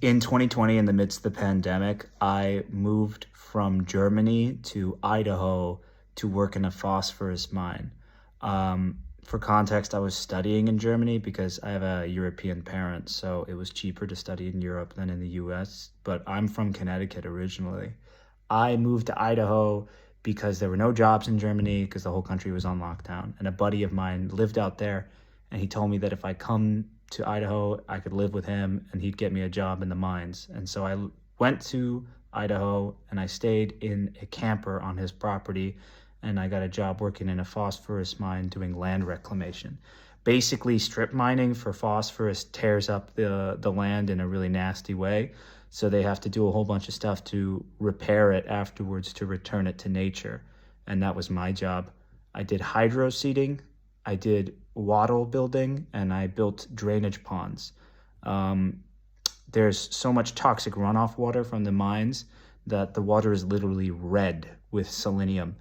In 2020, in the midst of the pandemic, I moved from Germany to Idaho to work in a phosphorus mine. For context, I was studying in Germany because I have a European parent, so it was cheaper to study in Europe than in the US. But I'm from Connecticut originally. I moved to Idaho because there were no jobs in Germany because the whole country was on lockdown. And a buddy of mine lived out there, and he told me that if I come to Idaho, I could live with him and he'd get me a job in the mines. And so I went to Idaho and I stayed in a camper on his property, and I got a job working in a phosphorus mine doing land reclamation. Basically, strip mining for phosphorus tears up the land in a really nasty way. So they have to do a whole bunch of stuff to repair it afterwards to return it to nature. And that was my job. I did hydro seeding, I did wattle building, and I built drainage ponds. Um, there's so much toxic runoff water from the mines that the water is literally red with selenium,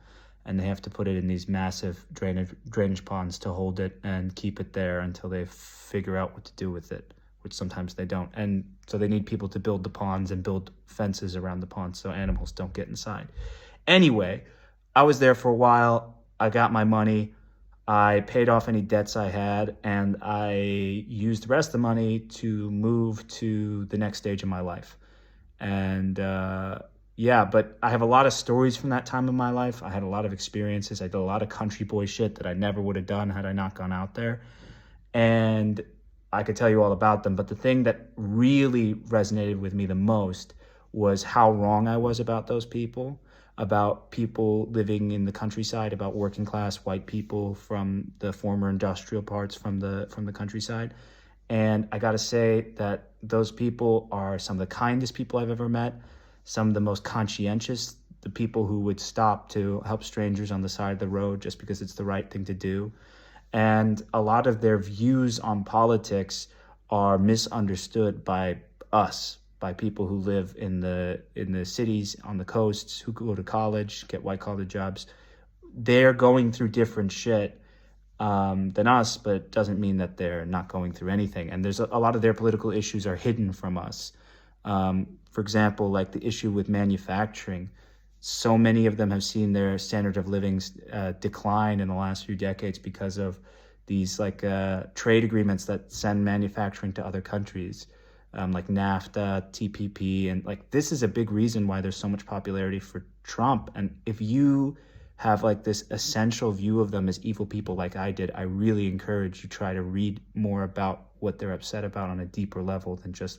and they have to put it in these massive drainage ponds to hold it and keep it there until they figure out what to do with it, which sometimes they don't. And so they need people to build the ponds and build fences around the ponds so animals don't get inside. Anyway, I was there for a while. I got my money. I paid off any debts I had, and I used the rest of the money to move to the next stage of my life. And yeah, but I have a lot of stories from that time in my life. I had a lot of experiences. I did a lot of country boy shit that I never would have done had I not gone out there. And I could tell you all about them. But the thing that really resonated with me the most was how wrong I was about those people, about people living in the countryside, about working class white people from the former industrial parts from the countryside. And I got to say that those people are some of the kindest people I've ever met, some of the most conscientious, the people who would stop to help strangers on the side of the road just because it's the right thing to do. And a lot of their views on politics are misunderstood by us, by people who live in the cities on the coasts, who go to college, get white collar jobs. They're going through different shit than us, but it doesn't mean that they're not going through anything. And there's a lot of their political issues are hidden from us. For example, like the issue with manufacturing. So many of them have seen their standard of living decline in the last few decades because of these trade agreements that send manufacturing to other countries, like NAFTA, TPP, and this is a big reason why there's so much popularity for Trump. And if you have this essential view of them as evil people like I did, I really encourage you try to read more about what they're upset about on a deeper level than just